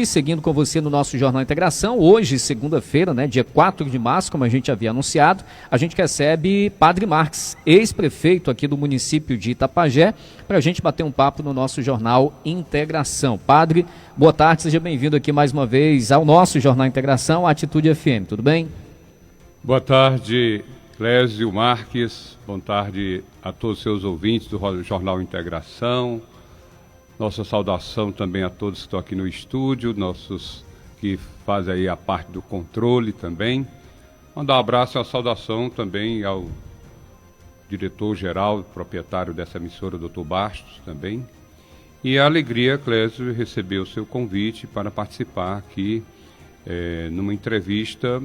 E seguindo com você no nosso Jornal Integração, hoje, segunda-feira, né, dia 4 de março, como a gente havia anunciado, a gente recebe Padre Marques, ex-prefeito aqui do município de Itapajé, para a gente bater um papo no nosso Jornal Integração. Padre, boa tarde, seja bem-vindo aqui mais uma vez ao nosso Jornal Integração, Atitude FM, tudo bem? Boa tarde, Clésio Marques, boa tarde a todos os seus ouvintes do Jornal Integração. Nossa saudação também a todos que estão aqui no estúdio, nossos que fazem aí a parte do controle também. Mandar um abraço e uma saudação também ao diretor-geral, proprietário dessa emissora, Dr. Bastos, também. E a alegria, Clésio, receber o seu convite para participar aqui numa entrevista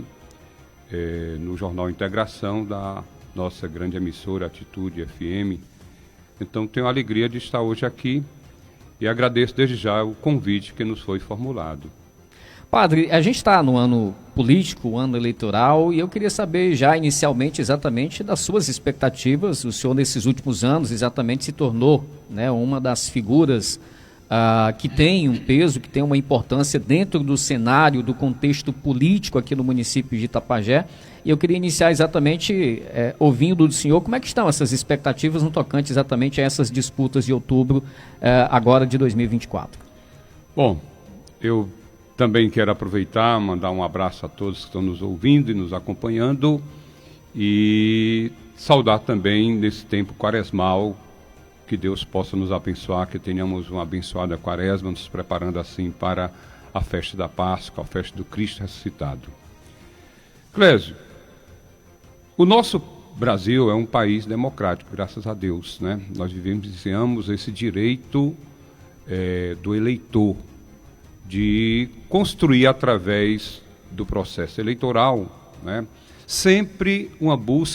no Jornal Integração da nossa grande emissora Atitude FM. Então tenho a alegria de estar hoje aqui. E agradeço desde já o convite que nos foi formulado. Padre, a gente está no ano político, ano eleitoral, e eu queria saber já inicialmente exatamente das suas expectativas. O senhor nesses últimos anos exatamente se tornou, né, uma das figuras que tem um peso, que tem uma importância dentro do cenário, do contexto político aqui no município de Itapajé. E eu queria iniciar exatamente ouvindo do senhor como é que estão essas expectativas no tocante exatamente a essas disputas de outubro agora de 2024. Bom, eu também quero aproveitar, mandar um abraço a todos que estão nos ouvindo e nos acompanhando e saudar também nesse tempo quaresmal, que Deus possa nos abençoar, que tenhamos uma abençoada quaresma, nos preparando assim para a festa da Páscoa, a festa do Cristo ressuscitado. Clésio, o nosso Brasil é um país democrático, graças a Deus, né? Nós vivenciamos esse direito do eleitor de construir através do processo eleitoral, né, sempre uma busca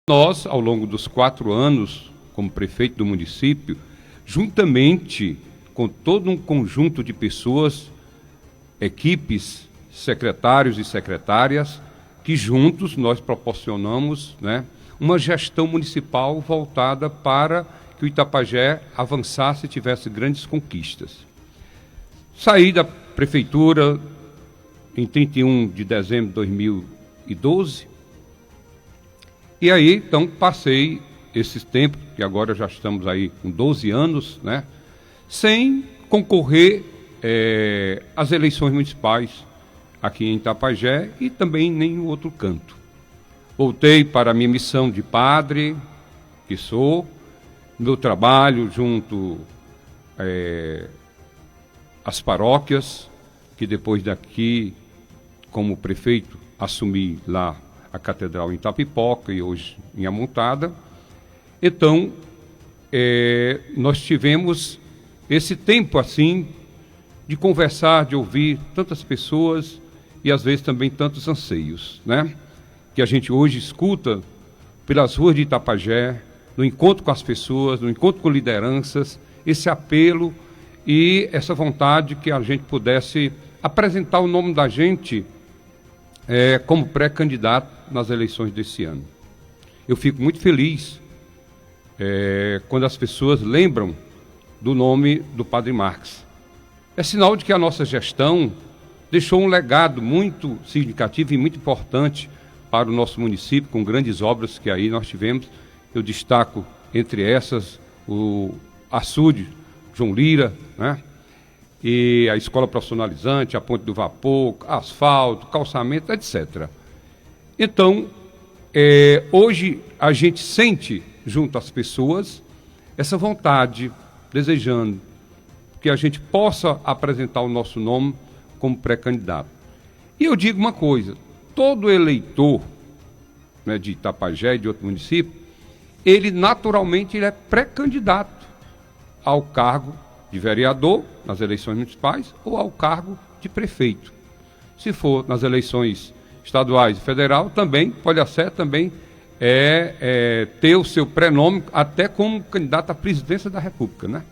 nós, ao longo dos 4 anos, como prefeito do município, juntamente com todo um conjunto de pessoas, equipes, secretários e secretárias, que juntos nós proporcionamos, né, uma gestão municipal voltada para que o Itapajé avançasse e tivesse grandes conquistas. Saí da prefeitura em 31 de dezembro de 2012, E aí, então, passei esses tempos, que agora já estamos aí com 12 anos, né, sem concorrer às eleições municipais aqui em Itapajé e também em nenhum outro canto. Voltei para a minha missão de padre, que sou, meu trabalho junto às paróquias, que depois daqui, como prefeito, assumi lá a Catedral em Itapipoca e hoje em Amontada. Então, nós tivemos esse tempo assim de conversar, de ouvir tantas pessoas e às vezes também tantos anseios, né? Que a gente hoje escuta pelas ruas de Itapajé, no encontro com as pessoas, no encontro com lideranças, esse apelo e essa vontade que a gente pudesse apresentar o nome da gente como pré-candidato nas eleições desse ano. Eu fico muito feliz quando as pessoas lembram do nome do Padre Marx. É sinal de que a nossa gestão deixou um legado muito significativo e muito importante para o nosso município, com grandes obras que aí nós tivemos. Eu destaco entre essas o açude João Lira, né? E a escola profissionalizante, a ponte do vapor, asfalto, calçamento, etc. Então, hoje a gente sente junto às pessoas essa vontade, desejando que a gente possa apresentar o nosso nome como pré-candidato. E eu digo uma coisa, todo eleitor, né, de Itapajé e de outro município, ele naturalmente é pré-candidato ao cargo de vereador nas eleições municipais ou ao cargo de prefeito. Se for nas eleições estaduais e federal, também pode ser também ter o seu prenome até como candidato à presidência da República, né?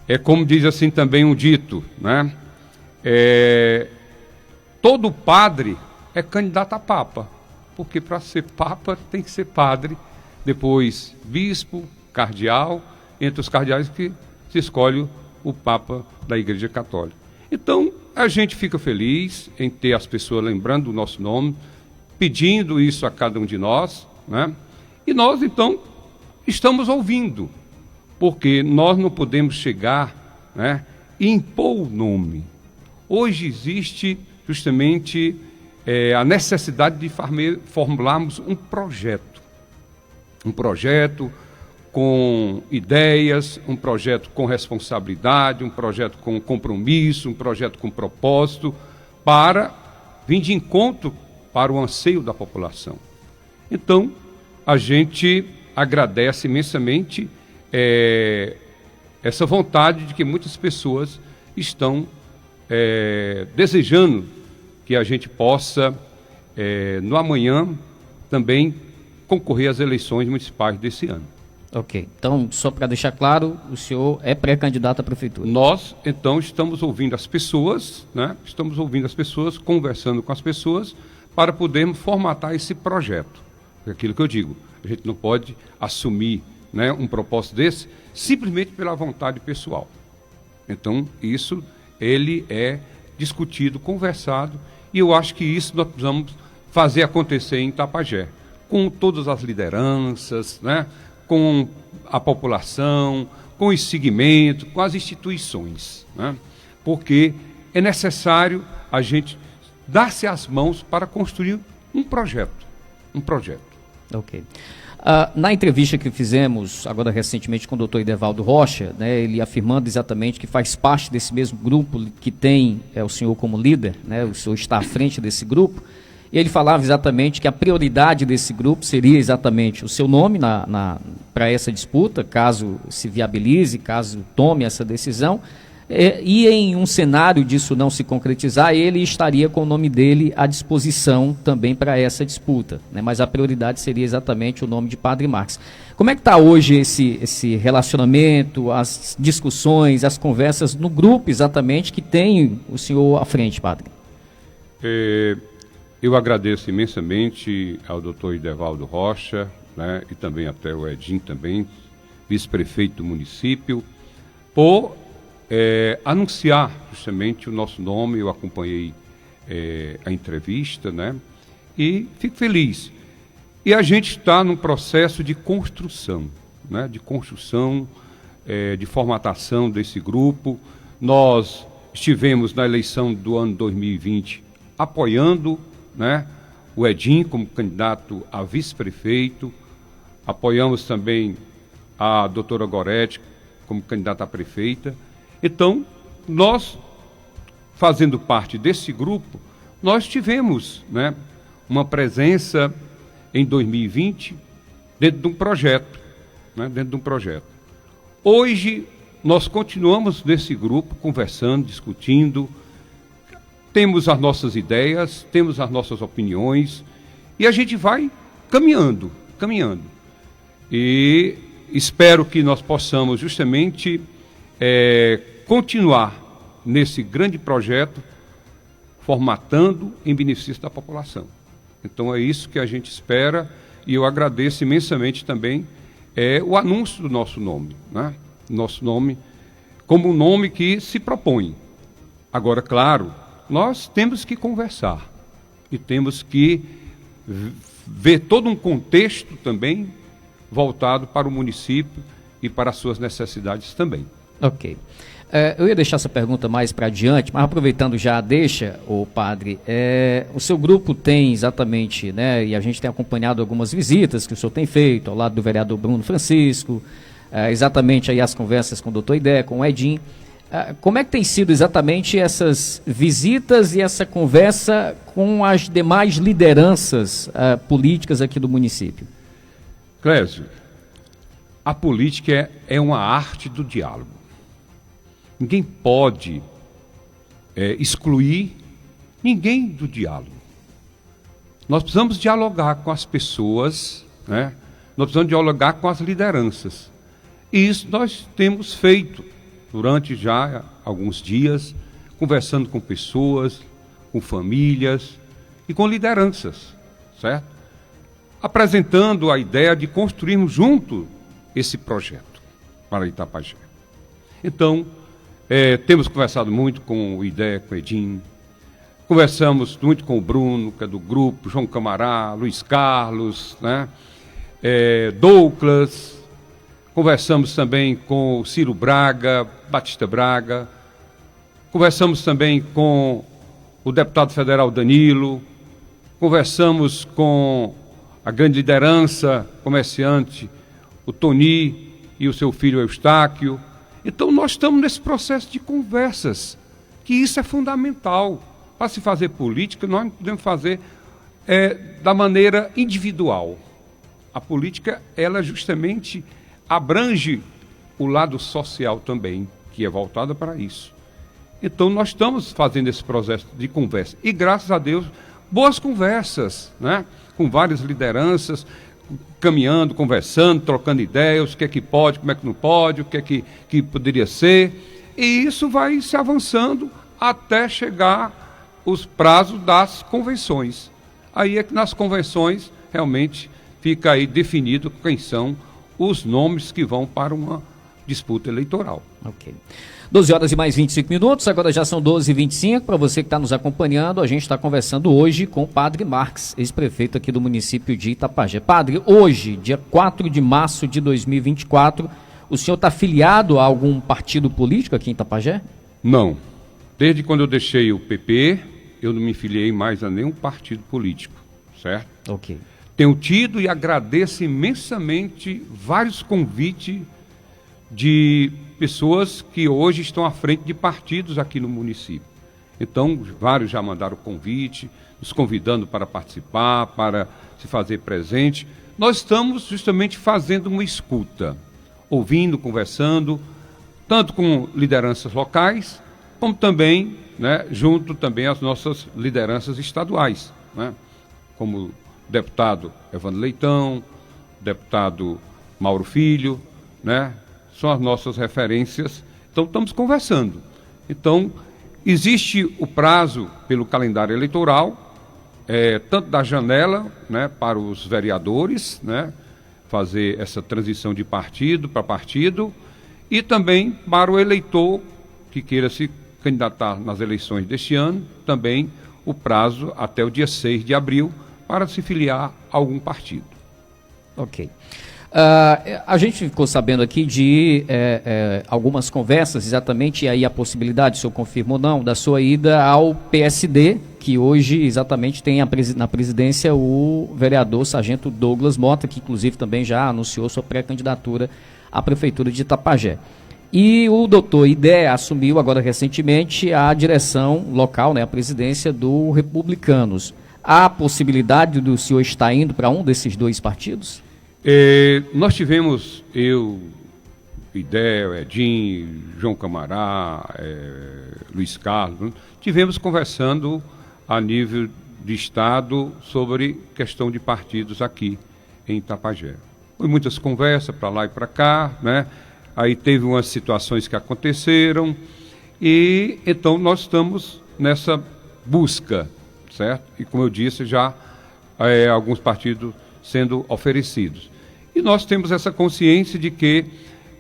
É como diz assim também um dito, né? Todo padre é candidato a papa, porque para ser papa tem que ser padre, depois bispo, cardeal, entre os cardeais que se escolhe o papa da Igreja Católica. Então, a gente fica feliz em ter as pessoas lembrando do nosso nome, pedindo isso a cada um de nós, né? E nós, então, estamos ouvindo, porque nós não podemos chegar, né, e impor o nome. Hoje existe justamente a necessidade de formularmos um projeto com ideias, um projeto com responsabilidade, um projeto com compromisso, um projeto com propósito, para vir de encontro para o anseio da população. Então, a gente agradece imensamente essa vontade de que muitas pessoas estão desejando que a gente possa, no amanhã, também concorrer às eleições municipais desse ano. Ok, então, só para deixar claro, o senhor é pré-candidato à prefeitura. Nós, então, estamos ouvindo as pessoas, né? Estamos ouvindo as pessoas, conversando com as pessoas, para podermos formatar esse projeto. É aquilo que eu digo, a gente não pode assumir, né, um propósito desse simplesmente pela vontade pessoal. Então, isso, ele é discutido, conversado, e eu acho que isso nós precisamos fazer acontecer em Itapajé, com todas as lideranças, né, com a população, com os segmentos, com as instituições, né? Porque é necessário a gente dar-se as mãos para construir um projeto. Ok. Na entrevista que fizemos agora recentemente com o doutor Idevaldo Rocha, né, ele afirmando exatamente que faz parte desse mesmo grupo que tem o senhor como líder, né, o senhor está à frente desse grupo, e ele falava exatamente que a prioridade desse grupo seria exatamente o seu nome para essa disputa, caso se viabilize, caso tome essa decisão, e em um cenário disso não se concretizar, ele estaria com o nome dele à disposição também para essa disputa, né? Mas a prioridade seria exatamente o nome de Padre Marx. Como é que está hoje esse relacionamento, as discussões, as conversas no grupo exatamente que tem o senhor à frente, padre? Eu agradeço imensamente ao doutor Idevaldo Rocha, né, e também até o Edinho também, vice-prefeito do município, por anunciar justamente o nosso nome. Eu acompanhei a entrevista, né, e fico feliz. E a gente está num processo de construção, né? De construção, de formatação desse grupo. Nós estivemos na eleição do ano 2020 apoiando, né, o Edinho como candidato a vice-prefeito, apoiamos também a doutora Gorete como candidata a prefeita. Então, nós, fazendo parte desse grupo, nós tivemos, né, uma presença em 2020 dentro de um projeto, né, dentro de um projeto. Hoje, nós continuamos nesse grupo, conversando, discutindo, temos as nossas ideias, temos as nossas opiniões, e a gente vai caminhando. E espero que nós possamos justamente continuar nesse grande projeto, formatando em benefício da população. Então é isso que a gente espera, e eu agradeço imensamente também o anúncio do nosso nome, né? Nosso nome como um nome que se propõe. Agora, claro, nós temos que conversar e temos que ver todo um contexto também voltado para o município e para as suas necessidades também. Ok. Eu ia deixar essa pergunta mais para adiante, mas aproveitando já deixa, o padre, o seu grupo tem exatamente, né, e a gente tem acompanhado algumas visitas que o senhor tem feito ao lado do vereador Bruno Francisco, exatamente aí as conversas com o doutor Idé, com o Edinho. Como é que tem sido exatamente essas visitas e essa conversa com as demais lideranças políticas aqui do município? Clésio, a política é uma arte do diálogo. Ninguém pode excluir ninguém do diálogo. Nós precisamos dialogar com as pessoas, né? Nós precisamos dialogar com as lideranças. E isso nós temos feito durante já alguns dias, conversando com pessoas, com famílias e com lideranças, certo? Apresentando a ideia de construirmos junto esse projeto para Itapajé. Então, temos conversado muito com o Idé, com o Edinho, conversamos muito com o Bruno, que é do grupo, João Camará, Luiz Carlos, né? Douglas, conversamos também com o Ciro Braga, Batista Braga, conversamos também com o deputado federal Danilo, conversamos com a grande liderança comerciante, o Tony e o seu filho Eustáquio. Então nós estamos nesse processo de conversas, que isso é fundamental. Para se fazer política, nós não podemos fazer da maneira individual. A política, ela justamente abrange o lado social também, que é voltada para isso. Então nós estamos fazendo esse processo de conversa. E graças a Deus, boas conversas, né? Com várias lideranças, caminhando, conversando, trocando ideias, o que é que pode, como é que não pode, o que é que poderia ser. E isso vai se avançando até chegar os prazos das convenções. Aí é que nas convenções realmente fica aí definido quem são os nomes que vão para uma disputa eleitoral. Ok. 12 horas e mais 25 minutos, agora já são 12h25. Para você que está nos acompanhando, a gente está conversando hoje com o Padre Marques, ex-prefeito aqui do município de Itapajé. Padre, hoje, dia 4 de março de 2024, o senhor está afiliado a algum partido político aqui em Itapajé? Não. Desde quando eu deixei o PP, eu não me filiei mais a nenhum partido político, certo? Ok. Tenho tido e agradeço imensamente vários convites de pessoas que hoje estão à frente de partidos aqui no município. Então, vários já mandaram convite, nos convidando para participar, para se fazer presente. Nós estamos justamente fazendo uma escuta, ouvindo, conversando, tanto com lideranças locais, como também, né, junto também às nossas lideranças estaduais, né, como o deputado Evandro Leitão, deputado Mauro Filho, né, são as nossas referências. Então, estamos conversando. Então, existe o prazo pelo calendário eleitoral, tanto da janela, né, para os vereadores, né, fazer essa transição de partido para partido, e também para o eleitor que queira se candidatar nas eleições deste ano, também o prazo até o dia 6 de abril para se filiar a algum partido. Ok. A gente ficou sabendo aqui de algumas conversas, exatamente, e aí a possibilidade, se eu confirmo ou não, da sua ida ao PSD, que hoje exatamente tem na presidência o vereador Sargento Douglas Mota, que inclusive também já anunciou sua pré-candidatura à Prefeitura de Itapajé. E o doutor Idé assumiu agora recentemente a direção local, né, a presidência do Republicanos. Há possibilidade do senhor estar indo para um desses dois partidos? Nós tivemos, eu, Idé, Edinho, João Camará, Luiz Carlos, tivemos conversando a nível de Estado sobre questão de partidos aqui em Itapajé. Foi muitas conversas para lá e para cá, né? Aí teve umas situações que aconteceram e então nós estamos nessa busca, certo? E como eu disse, já alguns partidos sendo oferecidos. E nós temos essa consciência de que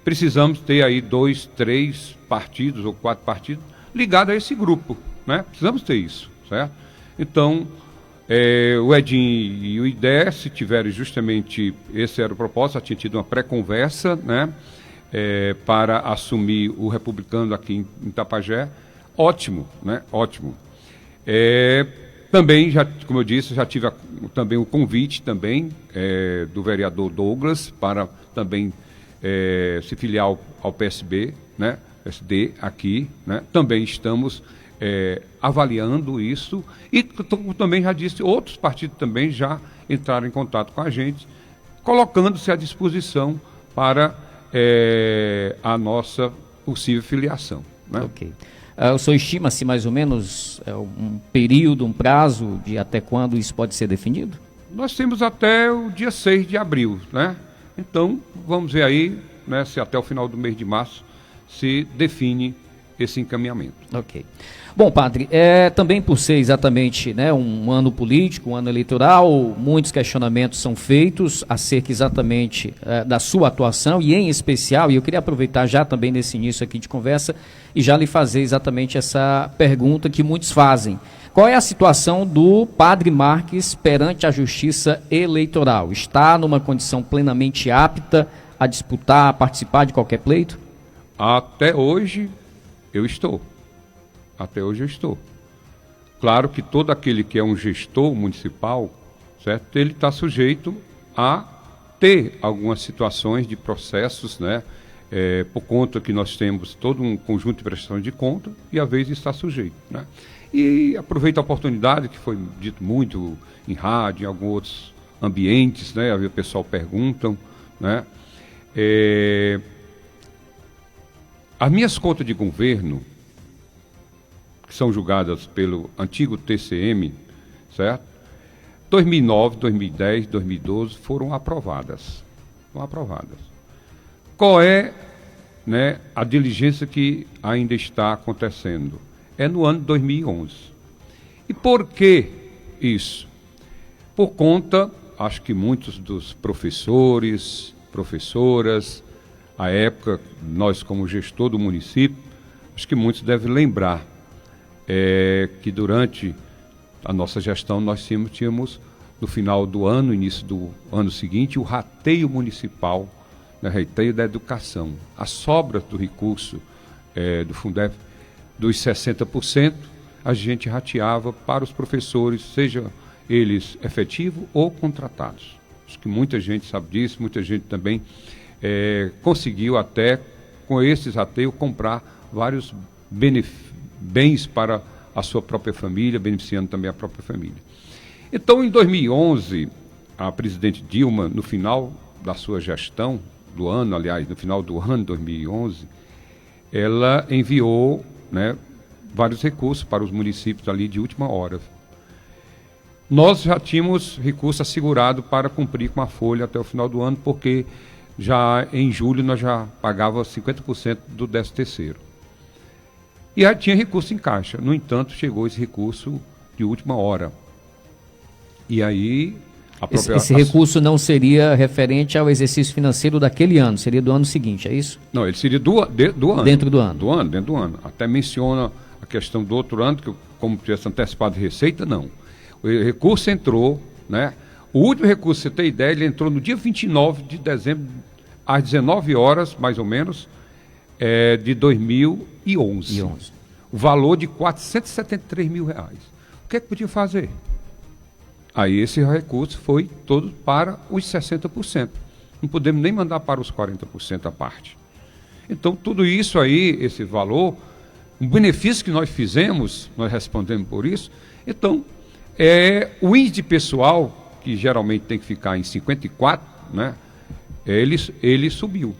precisamos ter aí 2, 3 partidos ou 4 partidos ligados a esse grupo, né? Precisamos ter isso, certo? Então, o Edinho e o Idé, se tiverem justamente, esse era o propósito, já tinha tido uma pré-conversa, né? Para assumir o Republicano aqui em Itapajé, ótimo, né? Ótimo. Também, já, como eu disse, já tive também o convite também do vereador Douglas para também se filiar ao PSB, né? PSD aqui, né? Também estamos avaliando isso e também já disse, outros partidos também já entraram em contato com a gente, colocando-se à disposição para a nossa possível filiação, né? Ok. O senhor estima-se mais ou menos um período, um prazo de até quando isso pode ser definido? Nós temos até o dia 6 de abril, né? Então, vamos ver aí, né, se até o final do mês de março se define esse encaminhamento. Ok. Bom, padre, também por ser exatamente, né, um ano político, um ano eleitoral, muitos questionamentos são feitos acerca exatamente da sua atuação e em especial, e eu queria aproveitar já também nesse início aqui de conversa e já lhe fazer exatamente essa pergunta que muitos fazem. Qual é a situação do padre Marques perante a justiça eleitoral? Está numa condição plenamente apta a disputar, a participar de qualquer pleito? Até hoje eu estou. Até hoje eu estou. Claro que todo aquele que é um gestor municipal, certo? Ele está sujeito a ter algumas situações de processos, né? Por conta que nós temos todo um conjunto de prestação de conta e às vezes está sujeito, né? E aproveito a oportunidade que foi dito muito em rádio, em alguns outros ambientes, né? Às vezes o pessoal perguntam, né? As minhas contas de governo, que são julgadas pelo antigo TCM, certo? 2009, 2010, 2012 foram aprovadas. Foram aprovadas. Qual é, né, a diligência que ainda está acontecendo? É no ano 2011. E por que isso? Por conta, acho que muitos dos professores, professoras, à época, nós como gestor do município, acho que muitos devem lembrar que durante a nossa gestão nós tínhamos, no final do ano, início do ano seguinte, o rateio municipal, né, rateio da educação. A sobra do recurso do Fundef, dos 60%, a gente rateava para os professores, seja eles efetivos ou contratados. Acho que muita gente sabe disso, muita gente também conseguiu até, com esses rateios, comprar vários bens para a sua própria família, beneficiando também a própria família. Então, em 2011, a presidente Dilma, no final da sua gestão, do ano, aliás, no final do ano 2011, ela enviou, né, vários recursos para os municípios ali de última hora. Nós já tínhamos recurso assegurado para cumprir com a folha até o final do ano, porque já em julho nós já pagávamos 50% do 13º. E aí tinha recurso em caixa. No entanto, chegou esse recurso de última hora. E aí... Esse recurso não seria referente ao exercício financeiro daquele ano, seria do ano seguinte, é isso? Não, ele seria do ano. Dentro do ano. Dentro do ano. Até menciona a questão do outro ano, que como tivesse antecipado de receita, não. O recurso entrou, né? O último recurso, você ter ideia, ele entrou no dia 29 de dezembro, às 19 horas, mais ou menos, de 2011. O valor de R$ 473 mil. O que é que podia fazer? Aí esse recurso foi todo para os 60%. Não podemos nem mandar para os 40% a parte. Então, tudo isso aí, esse valor, um benefício que nós fizemos, nós respondemos por isso. Então, o índice pessoal, que geralmente tem que ficar em 54, né, ele subiu.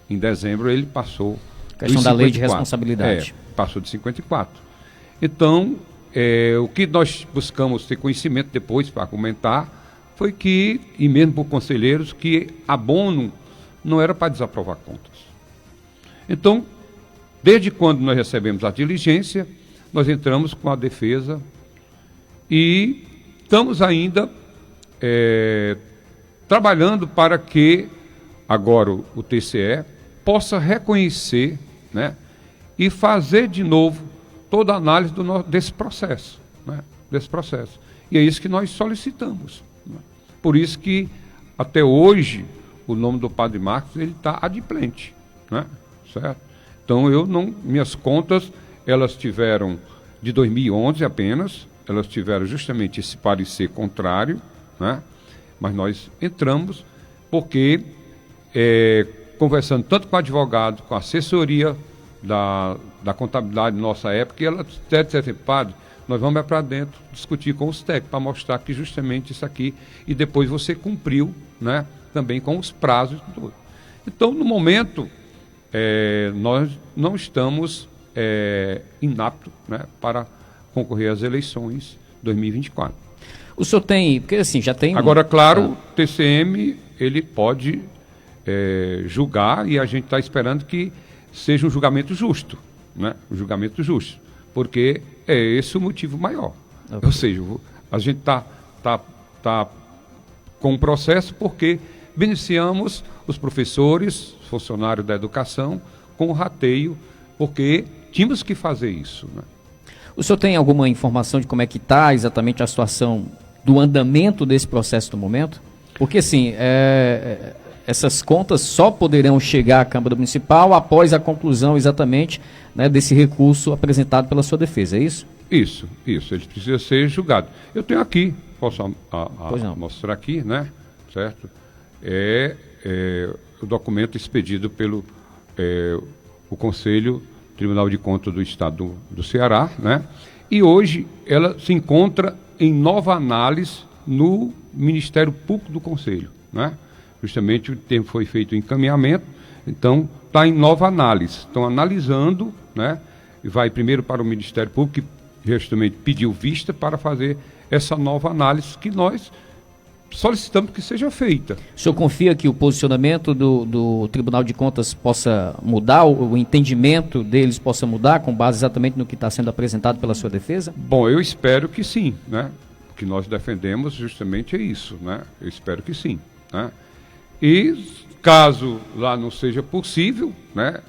Em dezembro ele passou. Questão da lei de responsabilidade. Passou de 54. Então, o que nós buscamos ter conhecimento depois para comentar foi que, e mesmo por conselheiros, que abono não era para desaprovar contas. Então, desde quando nós recebemos a diligência, nós entramos com a defesa e estamos ainda trabalhando para que agora o TCE possa reconhecer, né, e fazer de novo toda a análise desse processo, né, desse processo. E é isso que nós solicitamos. Né? Por isso que, até hoje, o nome do Padre Marcos está adimplente, né? Certo? Então, minhas contas, elas tiveram de 2011 apenas, elas tiveram justamente esse parecer contrário, né? Mas nós entramos porque, conversando tanto com o advogado, com a assessoria da contabilidade na nossa época, e ela até disse assim, padre, nós vamos para dentro discutir com os técnicos para mostrar que justamente isso aqui, e depois você cumpriu, né, também com os prazos e tudo. Então, no momento, nós não estamos inaptos, né, para concorrer às eleições 2024. O senhor tem, porque assim, já tem... Agora, claro, o TCM, ele pode julgar, e a gente está esperando que seja um julgamento justo, né? Um julgamento justo, porque é esse o motivo maior. Okay. Ou seja, a gente tá com um processo porque beneficiamos os professores, funcionários da educação, com o rateio, porque tínhamos que fazer isso, né? O senhor tem alguma informação de como é que está exatamente a situação do andamento desse processo no momento? Porque, assim, essas contas só poderão chegar à Câmara Municipal após a conclusão exatamente, né, desse recurso apresentado pela sua defesa, é isso? Isso. Ele precisa ser julgado. Eu tenho aqui, posso mostrar aqui, né? Certo? O documento expedido pelo o Conselho Tribunal de Contas do Estado do Ceará, né? E hoje ela se encontra em nova análise no Ministério Público do Conselho, né? Justamente o tempo foi feito o encaminhamento, então está em nova análise. Estão analisando, né? E vai primeiro para o Ministério Público, que justamente pediu vista para fazer essa nova análise que nós solicitamos que seja feita. O senhor confia que o posicionamento do Tribunal de Contas possa mudar, o entendimento deles possa mudar, com base exatamente no que está sendo apresentado pela sua defesa? Bom, eu espero que sim, né? O que nós defendemos justamente é isso, né? Eu espero que sim, né? E caso lá não seja possível, né?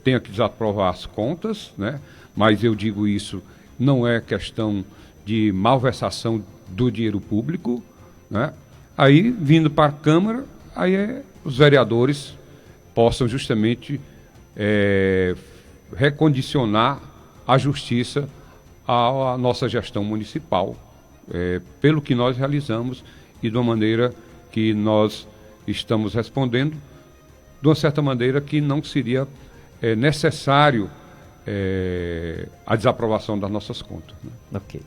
Tenha que desaprovar as contas, né? Mas eu digo isso, não é questão de malversação do dinheiro público, né? Aí, vindo para a Câmara, aí os vereadores possam justamente recondicionar a justiça à nossa gestão municipal, pelo que nós realizamos e de uma maneira que nós estamos respondendo, de uma certa maneira que não seria necessário a desaprovação das nossas contas, né? Ok.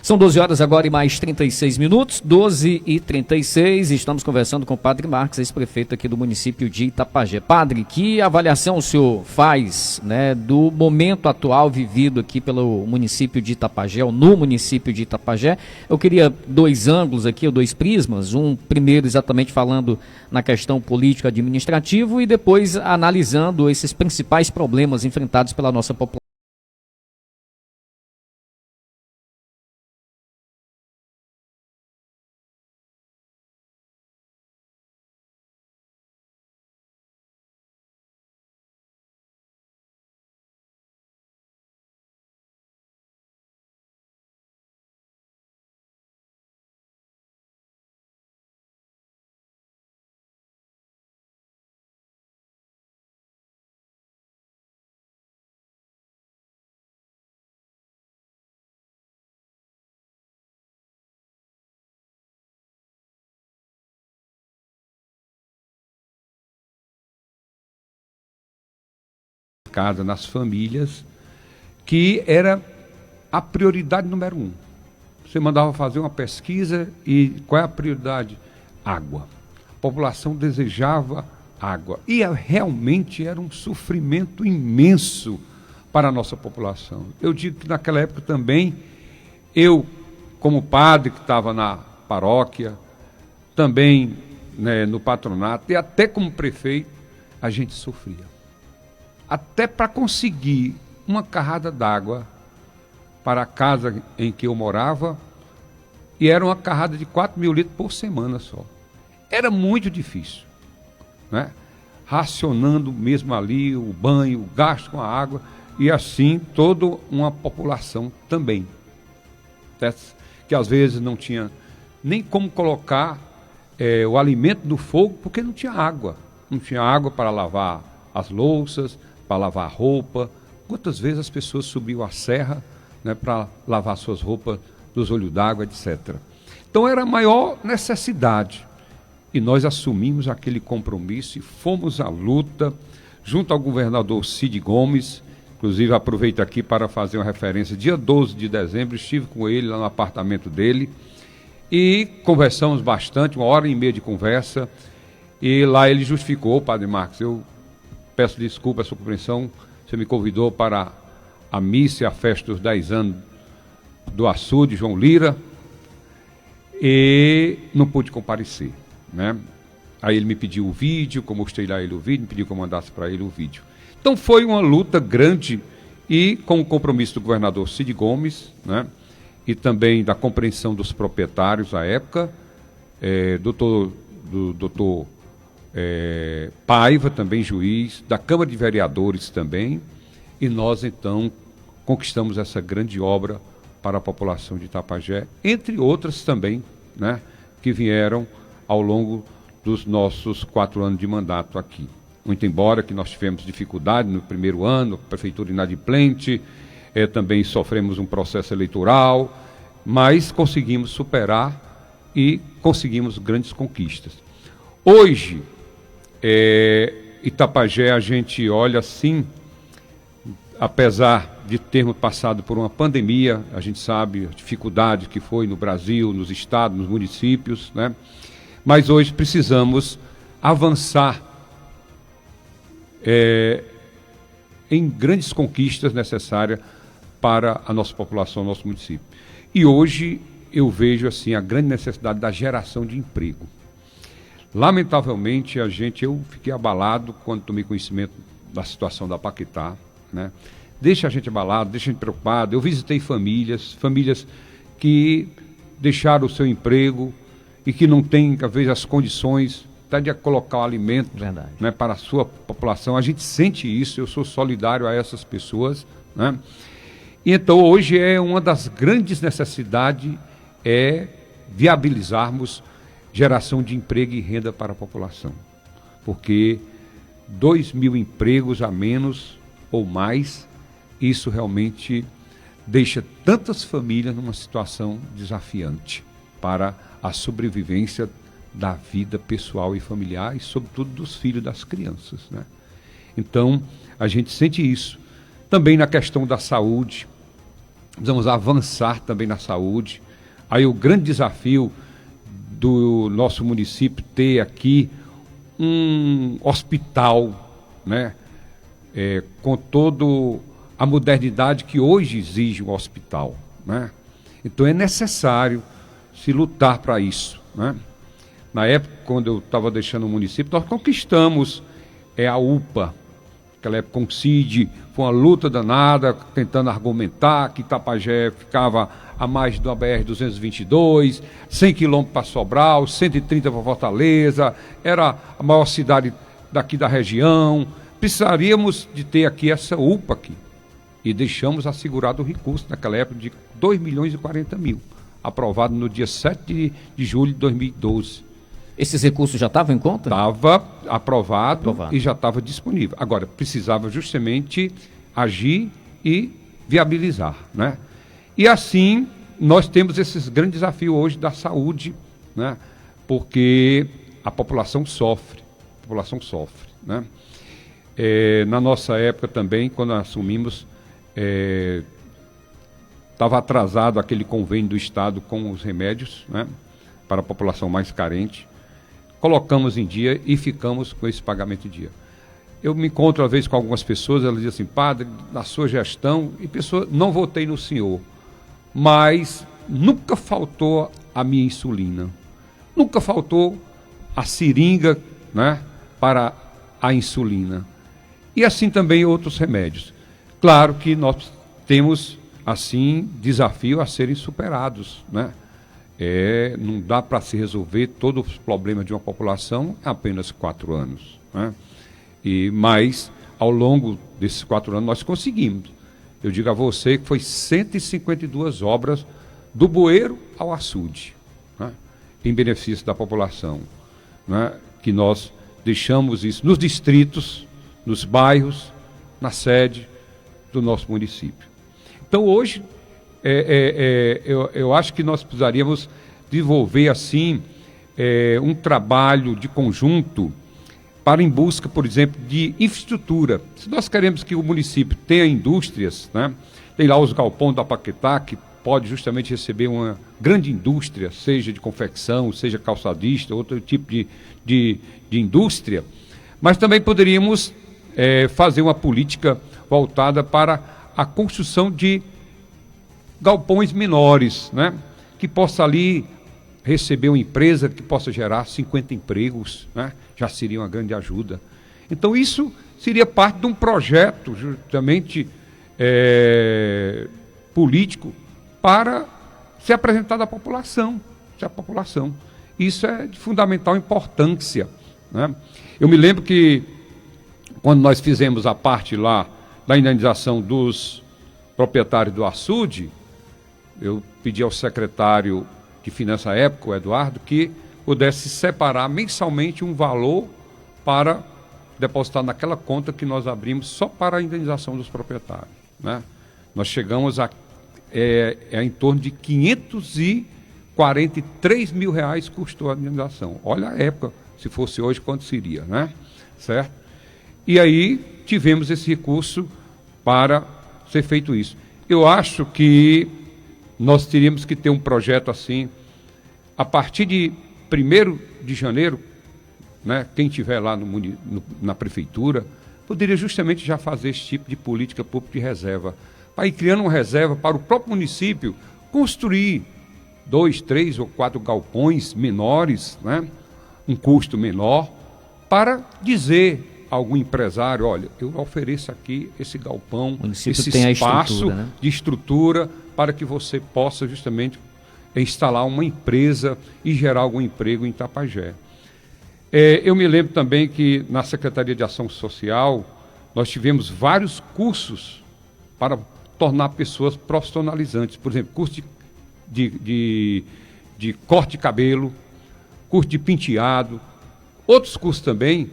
São 12 horas agora e mais 36 minutos, 12h36, estamos conversando com o Padre Marcos, ex-prefeito aqui do município de Itapajé. Padre, que avaliação o senhor faz, né, do momento atual vivido aqui pelo município de Itapajé, ou no município de Itapajé? Eu queria dois ângulos aqui, ou dois prismas, um primeiro exatamente falando na questão político-administrativa e depois analisando esses principais problemas enfrentados pela nossa população. casa, nas famílias, que era a prioridade número 1. Você mandava fazer uma pesquisa e qual é a prioridade? Água. A população desejava água. E realmente era um sofrimento imenso para a nossa população. Eu digo que naquela época também, eu, como padre que estava na paróquia, também, né, no patronato e até como prefeito, a gente sofria. Até para conseguir uma carrada d'água para a casa em que eu morava, e era uma carrada de 4.000 litros por semana só. Era muito difícil, né? Racionando mesmo ali o banho, o gasto com a água, e assim toda uma população também, certo? Que às vezes não tinha nem como colocar o alimento no fogo, porque não tinha água. Não tinha água para lavar as louças, para lavar a roupa. Quantas vezes as pessoas subiam a serra, né, para lavar suas roupas dos olhos d'água, etc. Então era a maior necessidade. E nós assumimos aquele compromisso e fomos à luta junto ao governador Cid Gomes. Inclusive aproveito aqui para fazer uma referência. Dia 12 de dezembro estive com ele lá no apartamento dele e conversamos bastante, 1h30 de conversa. E lá ele justificou, Padre Marcos, eu peço desculpa a sua compreensão, você me convidou para a missa e a festa dos 10 anos do açude, João Lira, e não pude comparecer, né? Aí ele me pediu o vídeo, como eu mostrei lá ele o vídeo, me pediu que eu mandasse para ele o vídeo. Então foi uma luta grande e com o compromisso do governador Cid Gomes, né? E também da compreensão dos proprietários à época, do doutor Paiva, também juiz, da Câmara de Vereadores também, e nós então conquistamos essa grande obra para a população de Itapajé, entre outras também, né, que vieram ao longo dos nossos 4 anos de mandato aqui. Muito embora que nós tivemos dificuldade no primeiro ano, prefeitura inadimplente, também sofremos um processo eleitoral, mas conseguimos superar e conseguimos grandes conquistas. Hoje, Itapajé, a gente olha assim, apesar de termos passado por uma pandemia, a gente sabe a dificuldade que foi no Brasil, nos estados, nos municípios, né? Mas hoje precisamos avançar em grandes conquistas necessárias para a nossa população, nosso município. E hoje eu vejo assim a grande necessidade da geração de emprego. Lamentavelmente, eu fiquei abalado quando tomei conhecimento da situação da Paquetá, né? Deixa a gente abalado, deixa a gente preocupado. Eu visitei famílias que deixaram o seu emprego e que não têm, às vezes, as condições até de colocar o alimento, né, para a sua população. A gente sente isso, eu sou solidário a essas pessoas, né? E então, hoje uma das grandes necessidades viabilizarmos geração de emprego e renda para a população. Porque 2.000 empregos a menos ou mais, isso realmente deixa tantas famílias numa situação desafiante para a sobrevivência da vida pessoal e familiar e, sobretudo, dos filhos das crianças, né? Então, a gente sente isso. Também na questão da saúde, precisamos avançar também na saúde. Aí o grande desafio do nosso município ter aqui um hospital, né? Com toda a modernidade que hoje exige um hospital, né? Então é necessário se lutar para isso, né? Na época, quando eu estava deixando o município, nós conquistamos a UPA, aquela época com o Cid, foi uma luta danada, tentando argumentar que Itapajé ficava a mais da BR-222, 100 quilômetros para Sobral, 130 para Fortaleza, era a maior cidade daqui da região, precisaríamos de ter aqui essa UPA aqui. E deixamos assegurado o recurso naquela época de 2.040.000, aprovado no dia 7 de julho de 2012. Esses recursos já estavam em conta? Estava aprovado e já estava disponível. Agora, precisava justamente agir e viabilizar, né? E assim, nós temos esses grandes desafios hoje da saúde, né? Porque a população sofre, né? Na nossa época também, quando nós assumimos, estava atrasado aquele convênio do Estado com os remédios, né, para a população mais carente. Colocamos em dia e ficamos com esse pagamento em dia. Eu me encontro, às vezes, com algumas pessoas, elas dizem assim, padre, na sua gestão, e pessoa, não votei no senhor, mas nunca faltou a minha insulina, nunca faltou a seringa, né, para a insulina. E assim também outros remédios. Claro que nós temos, assim, desafio a serem superados, né? Não dá para se resolver todos os problemas de uma população em apenas 4 anos, né? Mas, ao longo desses 4 anos, nós conseguimos. Eu digo a você que foi 152 obras do bueiro ao açude, né, em benefício da população, né, que nós deixamos isso nos distritos, nos bairros, na sede do nosso município. Então, hoje, eu acho que nós precisaríamos desenvolver, assim, um trabalho de conjunto para em busca, por exemplo, de infraestrutura. Se nós queremos que o município tenha indústrias, né, tem lá os galpões da Paquetá, que pode justamente receber uma grande indústria, seja de confecção, seja calçadista, outro tipo de indústria, mas também poderíamos fazer uma política voltada para a construção de galpões menores, né, que possa ali receber uma empresa que possa gerar 50 empregos, né, já seria uma grande ajuda. Então isso seria parte de um projeto justamente político para se apresentar à população. Isso é de fundamental importância, né? Eu me lembro que quando nós fizemos a parte lá da indenização dos proprietários do açude, eu pedi ao secretário de Finanças à época, o Eduardo, que pudesse separar mensalmente um valor para depositar naquela conta que nós abrimos só para a indenização dos proprietários, né? Nós chegamos a em torno de 543 mil reais custou a indenização. Olha a época, se fosse hoje, quanto seria, né? Certo? E aí tivemos esse recurso para ser feito isso. Eu acho que nós teríamos que ter um projeto assim, a partir de 1º de janeiro, né, quem estiver lá na prefeitura, poderia justamente já fazer esse tipo de política pública de reserva, para ir criando uma reserva para o próprio município construir 2, 3 ou 4 galpões menores, né, um custo menor, para dizer a algum empresário, olha, eu ofereço aqui esse galpão, esse espaço de estrutura para que você possa justamente instalar uma empresa e gerar algum emprego em Itapajé. Eu me lembro também que na Secretaria de Ação Social nós tivemos vários cursos para tornar pessoas profissionalizantes. Por exemplo, curso de corte de cabelo, curso de penteado, outros cursos também.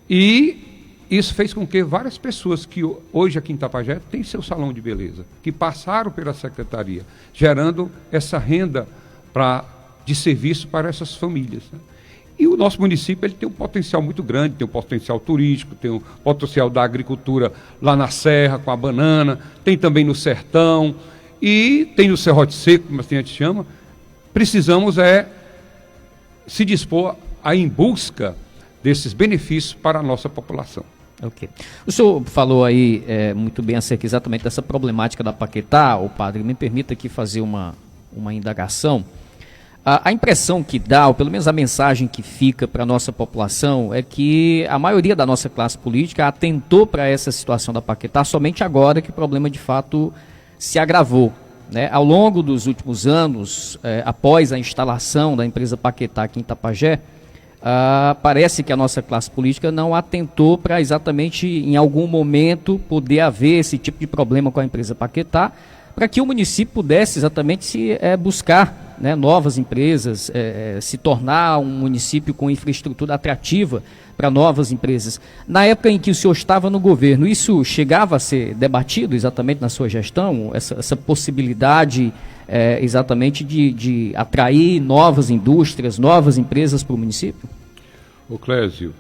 E isso fez com que várias pessoas que hoje aqui em Itapajé têm seu salão de beleza, que passaram pela secretaria, gerando essa renda de serviço para essas famílias, né? E o nosso município ele tem um potencial muito grande, tem um potencial turístico, tem um potencial da agricultura lá na Serra, com a banana, tem também no Sertão, e tem no Serrote Seco, como assim a gente chama. Precisamos se dispor a ir em busca desses benefícios para a nossa população. Ok. O senhor falou aí muito bem acerca exatamente dessa problemática da Paquetá, padre, me permita aqui fazer uma indagação. A impressão que dá, ou pelo menos a mensagem que fica para a nossa população, é que a maioria da nossa classe política atentou para essa situação da Paquetá somente agora que o problema de fato se agravou, né? Ao longo dos últimos anos, após a instalação da empresa Paquetá aqui em Itapajé, parece que a nossa classe política não atentou para exatamente em algum momento poder haver esse tipo de problema com a empresa Paquetá, para que o município pudesse exatamente buscar, né, novas empresas, se tornar um município com infraestrutura atrativa para novas empresas. Na época em que o senhor estava no governo, isso chegava a ser debatido exatamente na sua gestão, essa possibilidade exatamente de atrair novas indústrias, novas empresas para o município? Ô Clésio,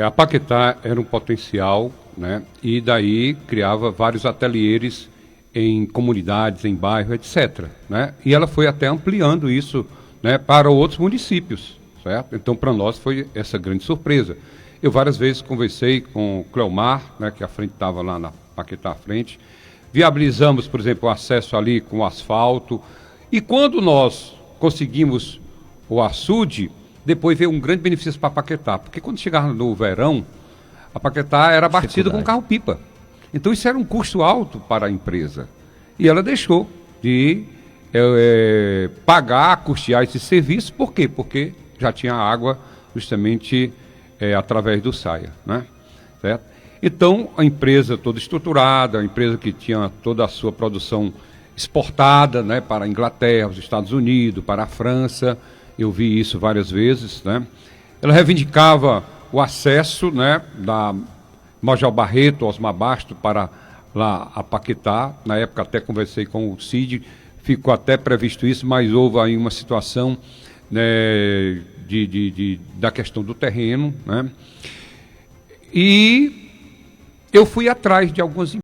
A Paquetá era um potencial, né? E daí criava vários ateliês em comunidades, em bairros, etc. Né? E ela foi até ampliando isso, né, para outros municípios, certo? Então, para nós foi essa grande surpresa. Eu várias vezes conversei com o Cleomar, né, que à frente estava lá na Paquetá à frente. Viabilizamos, por exemplo, o acesso ali com asfalto. E quando nós conseguimos o açude, depois veio um grande benefício para Paquetá, porque quando chegava no verão, a Paquetá era abastecida com Dificuldade. carro-pipa. Então isso era um custo alto para a empresa. E ela deixou de pagar, custear esse serviço. Por quê? Porque já tinha água justamente através do Saia, né? Certo? Então a empresa toda estruturada, a empresa que tinha toda a sua produção exportada, né, para a Inglaterra, os Estados Unidos, para a França, eu vi isso várias vezes, né? Ela reivindicava o acesso, né, da Major Barreto, Osmar Basto, para lá a Paquetá. Na época até conversei com o Cid, ficou até previsto isso, mas houve aí uma situação, né, da questão do terreno, né? E eu fui atrás de algumas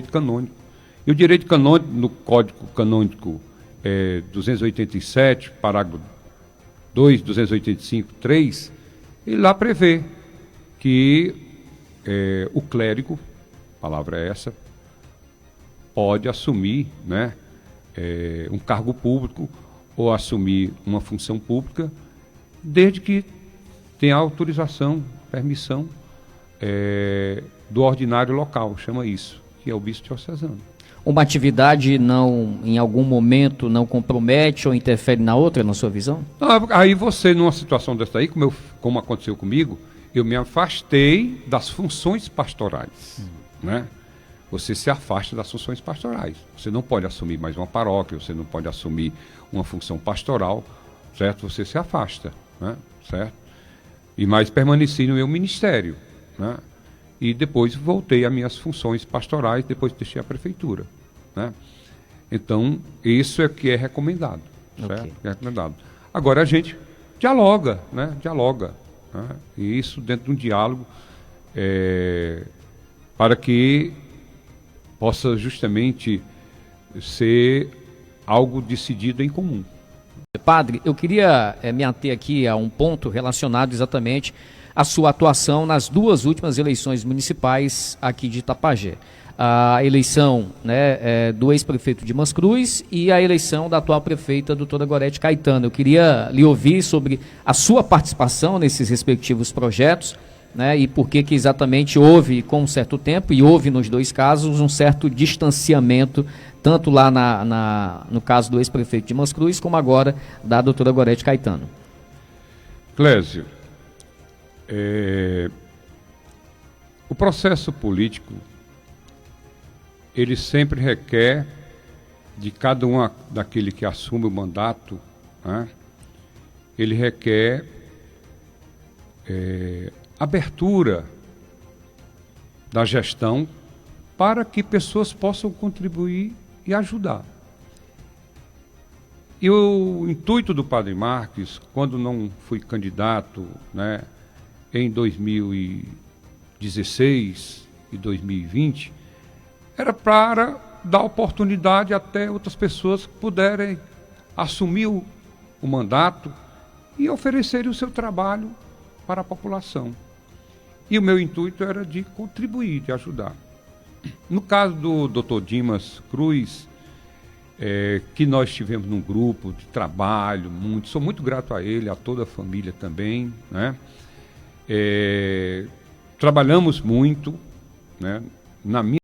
canônico. E o direito canônico, no Código Canônico 287, parágrafo 2, 285, 3, ele lá prevê que o clérigo, a palavra é essa, pode assumir, né, um cargo público ou assumir uma função pública, desde que tenha autorização, permissão do ordinário local, chama isso, que é o bispo diocesano. Uma atividade não, em algum momento, não compromete ou interfere na outra, na sua visão? Aí você, numa situação dessa aí, como aconteceu comigo, eu me afastei das funções pastorais, né? Você se afasta das funções pastorais. Você não pode assumir mais uma paróquia, você não pode assumir uma função pastoral, certo? Você se afasta, né? Certo? E mais permaneci no meu ministério, né? E depois voltei às minhas funções pastorais, depois deixei a prefeitura, né? Então, isso é que é recomendado, certo? Okay. É recomendado. Agora a gente dialoga, né? Dialoga, né? E isso dentro de um diálogo para que possa justamente ser algo decidido em comum. Padre, eu queria me ater aqui a um ponto relacionado exatamente à sua atuação nas duas últimas eleições municipais aqui de Itapajé. A eleição, né, do ex-prefeito Dimas Cruz e a eleição da atual prefeita, doutora Gorete Caetano. Eu queria lhe ouvir sobre a sua participação nesses respectivos projetos, né, e por que exatamente houve, com um certo tempo, e houve nos dois casos, um certo distanciamento, tanto lá no caso do ex-prefeito Dimas Cruz, como agora da doutora Gorete Caetano. Clésio, o processo político, ele sempre requer de cada um daquele que assume o mandato, né, ele requer abertura da gestão para que pessoas possam contribuir e ajudar. E o intuito do Padre Marques, quando não fui candidato, né, em 2016 e 2020, era para dar oportunidade até outras pessoas que puderem assumir o mandato e oferecerem o seu trabalho para a população. E o meu intuito era de contribuir, de ajudar. No caso do Dr. Dimas Cruz, que nós tivemos num grupo de trabalho, sou muito grato a ele, a toda a família também, né? Trabalhamos muito, né? Na minha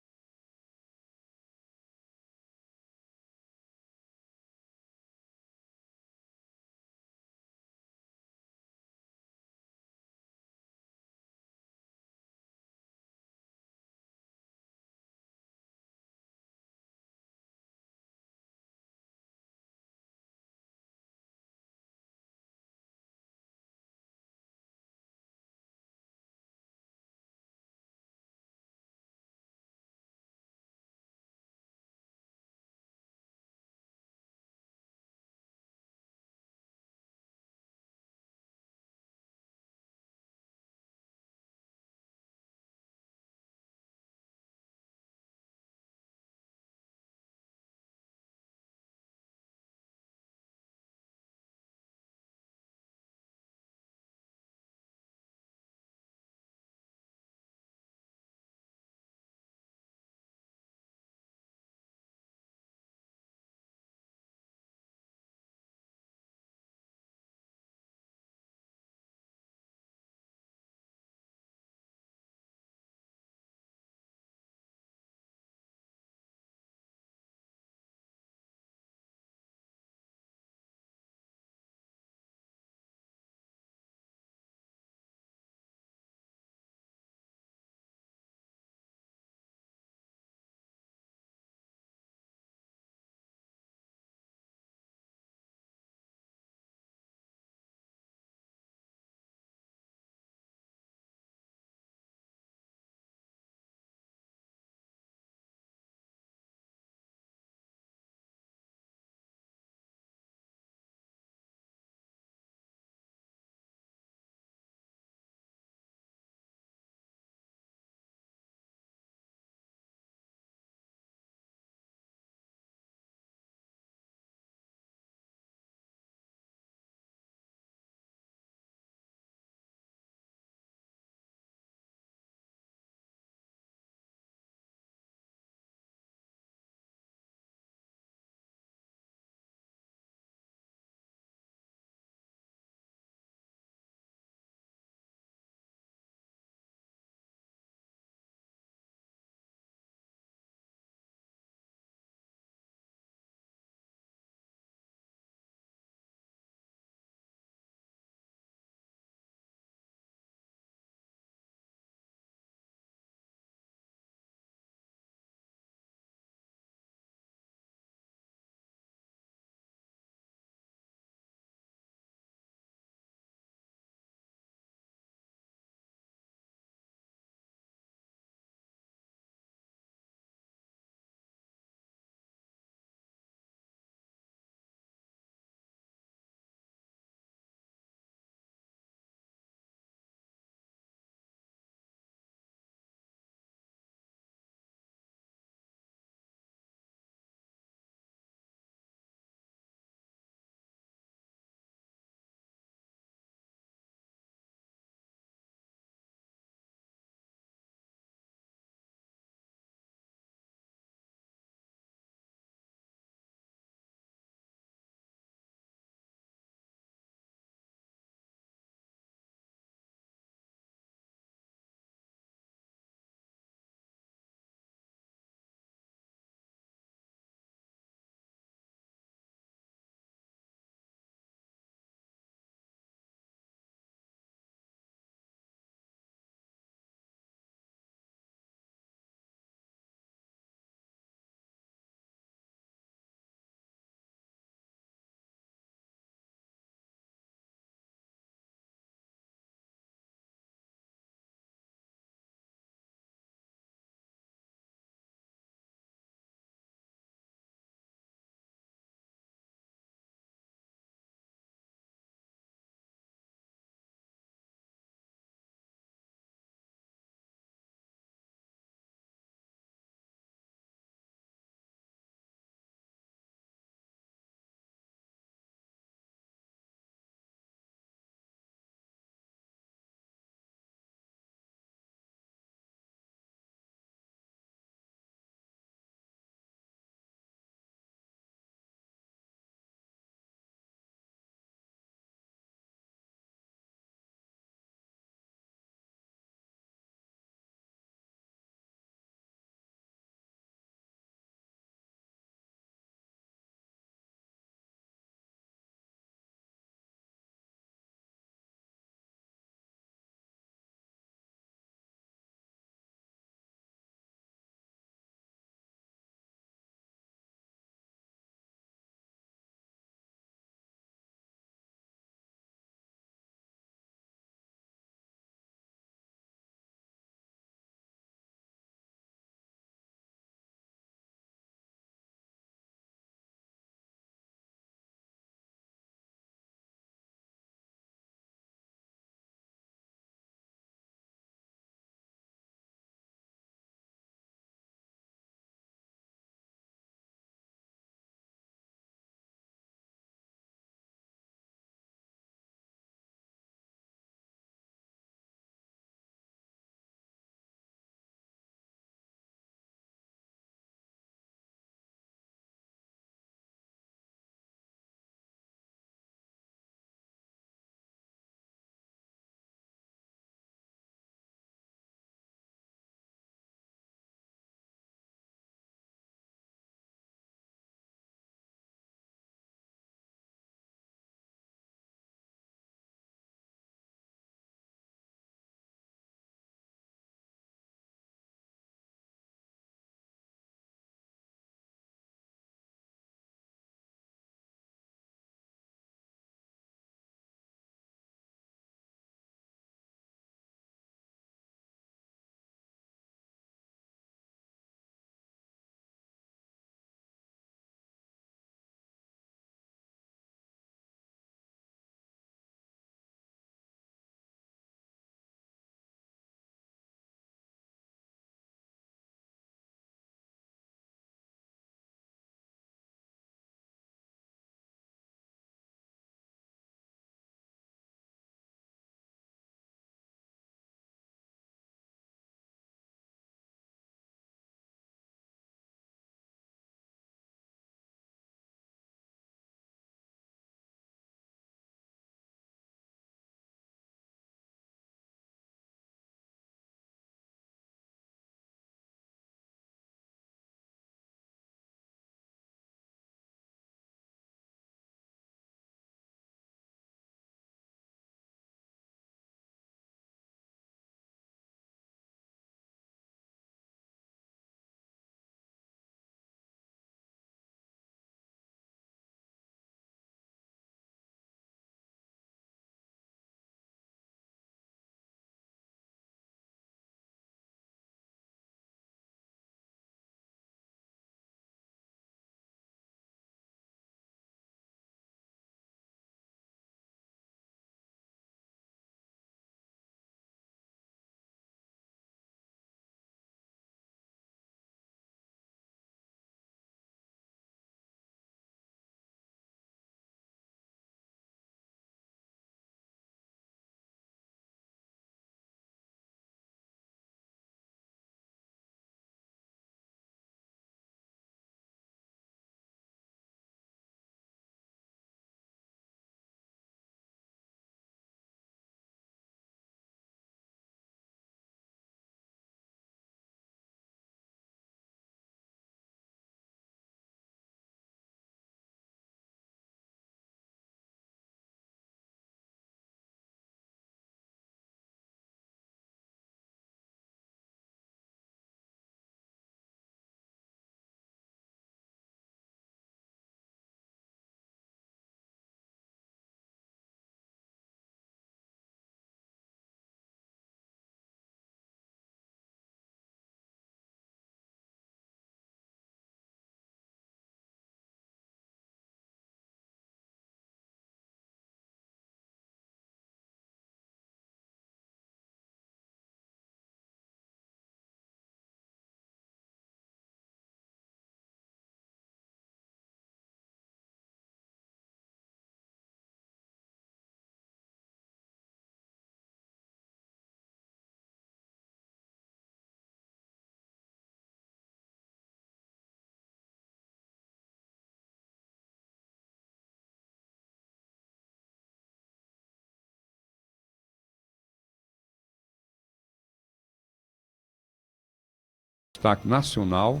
destaque nacional.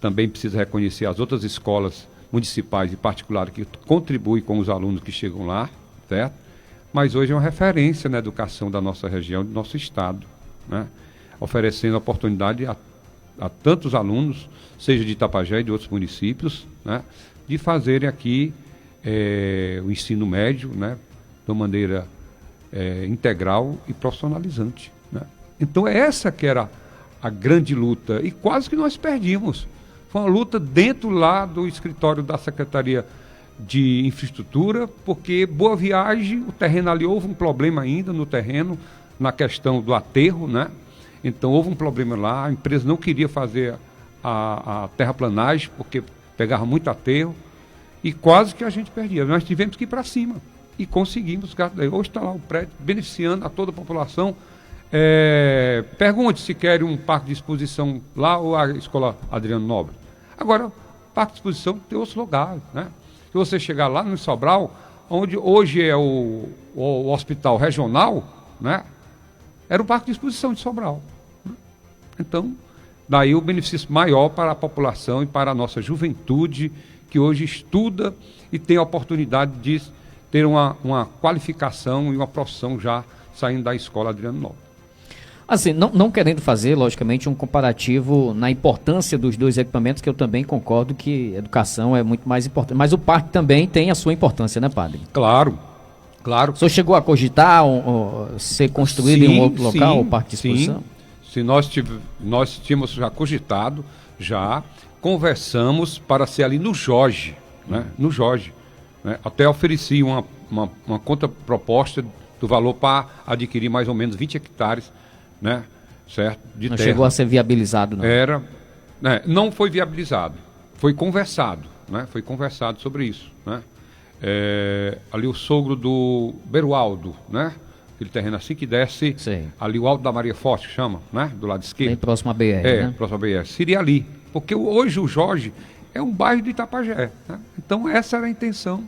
Também precisa reconhecer as outras escolas municipais e particulares que contribuem com os alunos que chegam lá, certo? Mas hoje é uma referência na educação da nossa região, do nosso estado, né? Oferecendo oportunidade a tantos alunos, seja de Itapajé e de outros municípios, né? De fazerem aqui o ensino médio, né? De uma maneira integral e profissionalizante, né? Então essa que era a grande luta, e quase que nós perdimos. Foi uma luta dentro lá do escritório da Secretaria de Infraestrutura, porque Boa Viagem, o terreno ali, houve um problema ainda no terreno, na questão do aterro, né? Então houve um problema lá, a empresa não queria fazer a terraplanagem, porque pegava muito aterro, e quase que a gente perdia. Nós tivemos que ir para cima, e conseguimos. Hoje está lá o prédio, beneficiando a toda a população. Pergunte se querem um parque de exposição lá ou a escola Adriano Nobre. Agora, parque de exposição tem outros lugares, né? Se você chegar lá no Sobral, onde hoje é o hospital regional, né? Era o parque de exposição de Sobral. Então, daí o benefício maior para a população e para a nossa juventude, que hoje estuda e tem a oportunidade de ter uma qualificação e uma profissão já saindo da escola Adriano Nobre. Assim, não querendo fazer, logicamente, um comparativo na importância dos dois equipamentos, que eu também concordo que educação é muito mais importante. Mas o parque também tem a sua importância, né, padre? Claro, claro. O senhor chegou a cogitar ser construído em um outro local, o parque de exposição? Sim, nós tínhamos já cogitado, já conversamos para ser ali no Jorge, né? No Jorge, né? Até ofereci uma contraproposta do valor para adquirir mais ou menos 20 hectares, né? Certo? De não terra. Chegou a ser viabilizado, não? Não foi viabilizado, foi conversado, né? Foi conversado sobre isso, né? Ali o sogro do Berualdo, né? Aquele terreno assim que desce, sim, ali o Alto da Maria Forte, que chama, né? Do lado esquerdo. Bem próximo à BR, né? Próximo à BR. Seria ali, porque hoje o Jorge é um bairro de Itapajé, né? Então essa era a intenção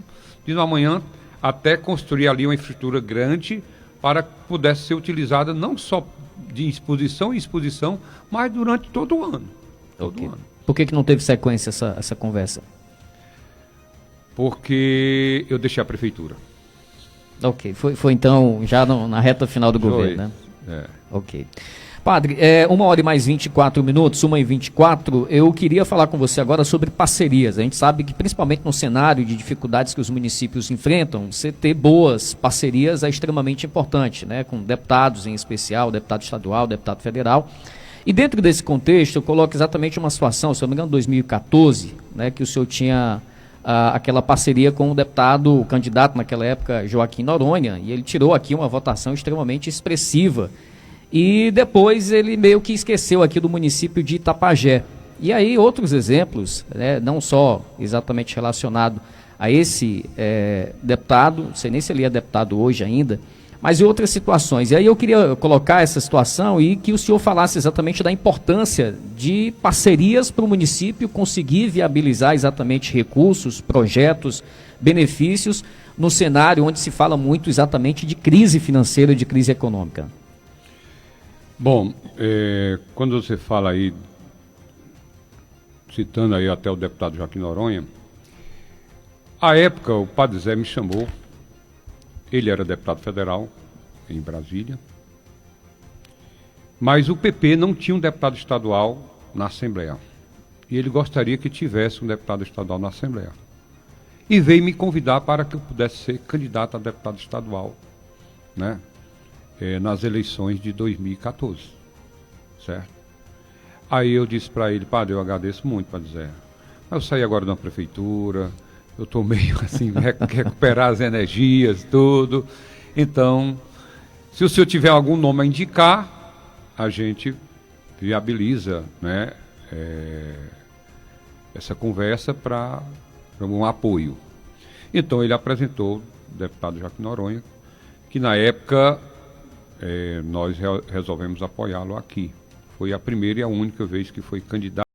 de amanhã até construir ali uma infraestrutura grande para que pudesse ser utilizada não só de exposição em exposição, mas durante todo o ano. Okay. Por que não teve sequência essa conversa? Porque eu deixei a prefeitura. Ok, foi então já na reta final do governo, né? Ok. Padre, 1h mais 24 minutos, 1h24, eu queria falar com você agora sobre parcerias. A gente sabe que principalmente no cenário de dificuldades que os municípios enfrentam, você ter boas parcerias é extremamente importante, né? Com deputados em especial, deputado estadual, deputado federal. E dentro desse contexto, eu coloco exatamente uma situação, se eu não me engano, 2014, né? Que o senhor tinha aquela parceria com o deputado, o candidato naquela época, Joaquim Noronha, e ele tirou aqui uma votação extremamente expressiva. E depois ele meio que esqueceu aqui do município de Itapajé. E aí outros exemplos, né, não só exatamente relacionado a esse deputado, não sei nem se ele é deputado hoje ainda, mas em outras situações. E aí eu queria colocar essa situação e que o senhor falasse exatamente da importância de parcerias para o município conseguir viabilizar exatamente recursos, projetos, benefícios, no cenário onde se fala muito exatamente de crise financeira, de crise econômica. Bom, quando você fala aí, citando aí até o deputado Joaquim Noronha, à época o Padre Zé me chamou, ele era deputado federal em Brasília, mas o PP não tinha um deputado estadual na Assembleia, e ele gostaria que tivesse um deputado estadual na Assembleia, e veio me convidar para que eu pudesse ser candidato a deputado estadual, né? Nas eleições de 2014, certo? Aí eu disse para ele, padre, eu agradeço muito, Padre Zé, mas eu saí agora da prefeitura, eu estou meio assim, recuperar as energias, tudo, então, se o senhor tiver algum nome a indicar, a gente viabiliza, né, essa conversa para um apoio. Então ele apresentou o deputado Joaquim Noronha, que na época nós resolvemos apoiá-lo aqui. Foi a primeira e a única vez que foi candidato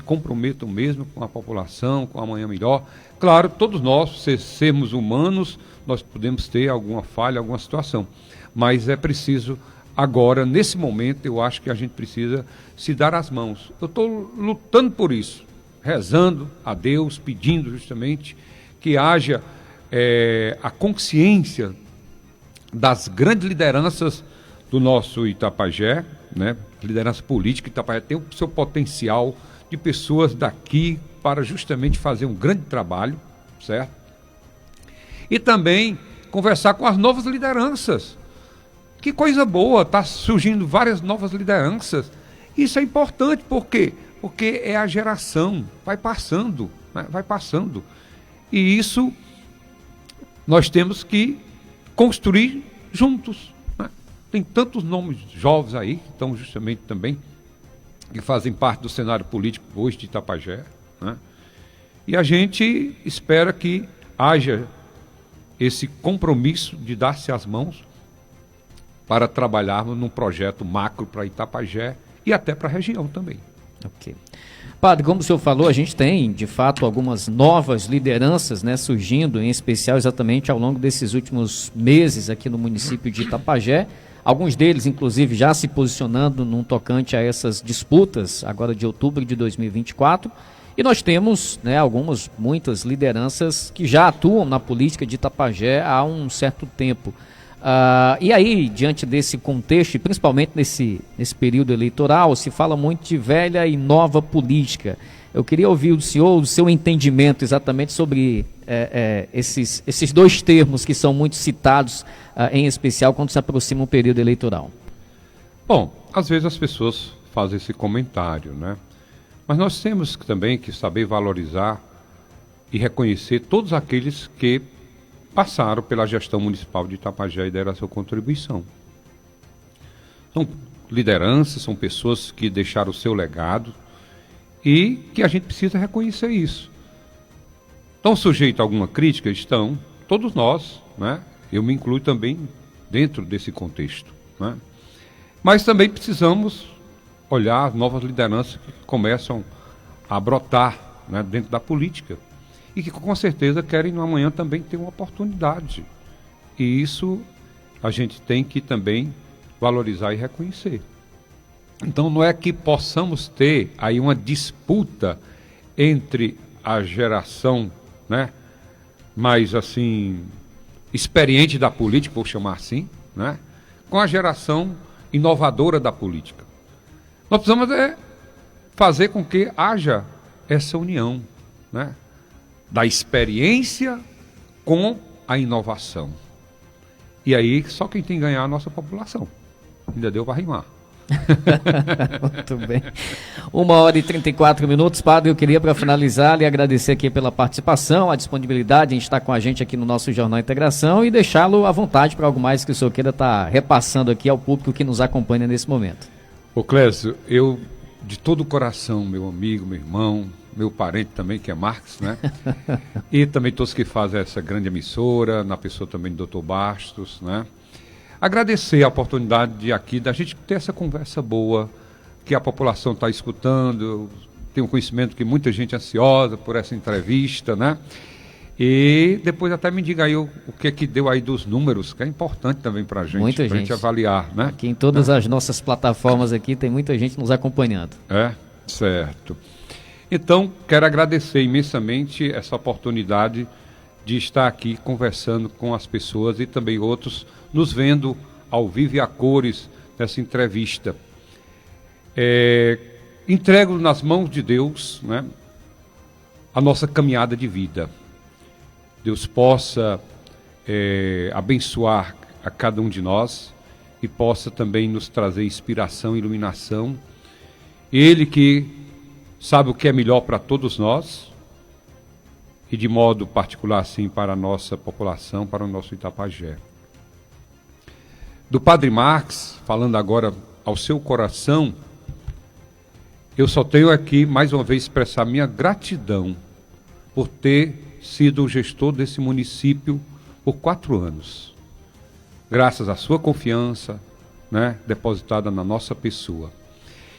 comprometam mesmo com a população, com amanhã melhor. Claro, todos nós, se sermos humanos, nós podemos ter alguma falha, alguma situação, mas é preciso agora, nesse momento, eu acho que a gente precisa se dar as mãos. Eu estou lutando por isso, rezando a Deus, pedindo justamente que haja a consciência das grandes lideranças do nosso Itapajé, né? Liderança política. Itapajé tem o seu potencial de pessoas daqui para justamente fazer um grande trabalho, certo? E também conversar com as novas lideranças. Que coisa boa, está surgindo várias novas lideranças. Isso é importante, por quê? Porque é a geração, vai passando, né? Vai passando. E isso nós temos que construir juntos, né? Tem tantos nomes jovens aí, que estão justamente também, que fazem parte do cenário político hoje de Itapajé, né? E a gente espera que haja esse compromisso de dar-se as mãos para trabalharmos num projeto macro para Itapajé e até para a região também. Ok. Padre, como o senhor falou, a gente tem, de fato, algumas novas lideranças, né, surgindo, em especial exatamente ao longo desses últimos meses aqui no município de Itapajé. Alguns deles, inclusive, já se posicionando num tocante a essas disputas, agora de outubro de 2024. E nós temos, né, muitas lideranças que já atuam na política de Itapajé há um certo tempo. E aí, diante desse contexto, e principalmente nesse período eleitoral, se fala muito de velha e nova política. Eu queria ouvir do senhor, o seu entendimento exatamente sobre esses dois termos que são muito citados, em especial quando se aproxima um período eleitoral. Bom, às vezes as pessoas fazem esse comentário, né? Mas nós temos também que saber valorizar e reconhecer todos aqueles que passaram pela gestão municipal de Itapajé e deram a sua contribuição. São lideranças, são pessoas que deixaram o seu legado e que a gente precisa reconhecer isso. Estão sujeitos a alguma crítica? Estão, todos nós, né? Eu me incluo também dentro desse contexto, né? Mas também precisamos olhar as novas lideranças que começam a brotar, né, dentro da política. E que com certeza querem no amanhã também ter uma oportunidade. E isso a gente tem que também valorizar e reconhecer. Então não é que possamos ter aí uma disputa entre a geração, né, mais assim, experiente da política, vou chamar assim, né, com a geração inovadora da política. Nós precisamos fazer com que haja essa união, né, da experiência com a inovação. E aí, só quem tem que ganhar é a nossa população. Ainda deu para rimar. Muito bem. 1h34, padre. Eu queria, para finalizar, lhe agradecer aqui pela participação, a disponibilidade em estar com a gente aqui no nosso Jornal Integração e deixá-lo à vontade para algo mais que o senhor queira estar repassando aqui ao público que nos acompanha nesse momento. Ô Clésio, eu, de todo o coração, meu amigo, meu irmão, meu parente também, que é Marques, né? E também todos que fazem essa grande emissora, na pessoa também do Dr. Bastos, né? Agradecer a oportunidade de aqui, da gente ter essa conversa boa, que a população está escutando. Eu tenho conhecimento que muita gente é ansiosa por essa entrevista, né? E depois até me diga aí o que deu aí dos números, que é importante também para a gente, muita gente avaliar, né? Aqui em todas as nossas plataformas aqui tem muita gente nos acompanhando. É, certo. Então, quero agradecer imensamente essa oportunidade de estar aqui conversando com as pessoas e também outros nos vendo ao vivo e a cores nessa entrevista. Entrego nas mãos de Deus, né, a nossa caminhada de vida. Deus possa abençoar a cada um de nós e possa também nos trazer inspiração e iluminação. Ele que sabe o que é melhor para todos nós e de modo particular, sim, para a nossa população, para o nosso Itapajé. Do Padre Marques, falando agora ao seu coração, eu só tenho aqui, mais uma vez, expressar minha gratidão por ter sido o gestor desse município por 4 anos. Graças à sua confiança, né, depositada na nossa pessoa.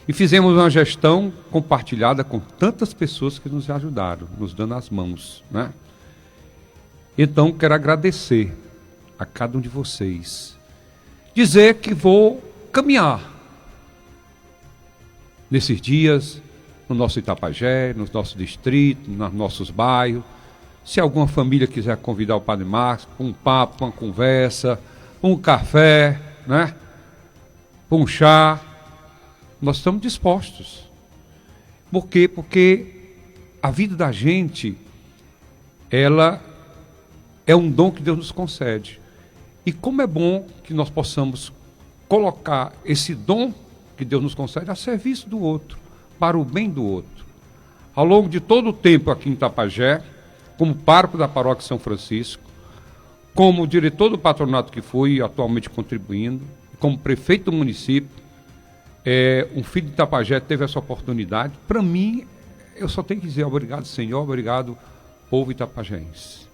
E fizemos uma gestão compartilhada com tantas pessoas que nos ajudaram, nos dando as mãos, né? Então, quero agradecer a cada um de vocês. Dizer que vou caminhar nesses dias, no nosso Itapajé, no nosso distrito, nos nossos bairros. Se alguma família quiser convidar o Padre Marcos para um papo, uma conversa, um café, né? Um chá, nós estamos dispostos. Por quê? Porque a vida da gente, ela é um dom que Deus nos concede. E como é bom que nós possamos colocar esse dom que Deus nos concede a serviço do outro, para o bem do outro. Ao longo de todo o tempo aqui em Itapajé, como pároco da paróquia São Francisco, como diretor do patronato que fui, atualmente contribuindo, como prefeito do município, um filho de Itapajé teve essa oportunidade. Para mim, eu só tenho que dizer obrigado, Senhor, obrigado, povo itapajense.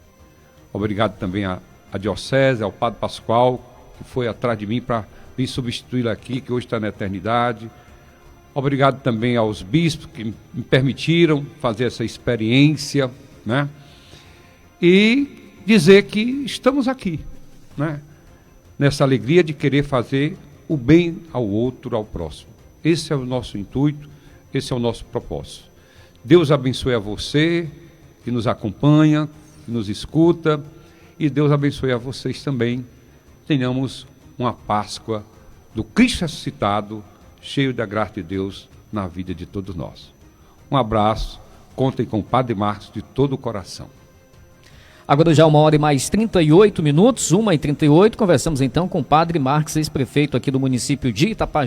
Obrigado também à Diocese, ao Padre Pascoal, que foi atrás de mim para vir substituí-lo aqui, que hoje está na eternidade. Obrigado também aos bispos que me permitiram fazer essa experiência, né? E dizer que estamos aqui, né? Nessa alegria de querer fazer o bem ao outro, ao próximo. Esse é o nosso intuito, esse é o nosso propósito. Deus abençoe a você que nos acompanha, que nos escuta, e Deus abençoe a vocês também. Tenhamos uma Páscoa do Cristo ressuscitado, cheio da graça de Deus na vida de todos nós. Um abraço, contem com o Padre Marcos de todo o coração. Agora já 1h mais 38 minutos, 1h38, conversamos então com o Padre Marcos, ex-prefeito aqui do município de Itapajé.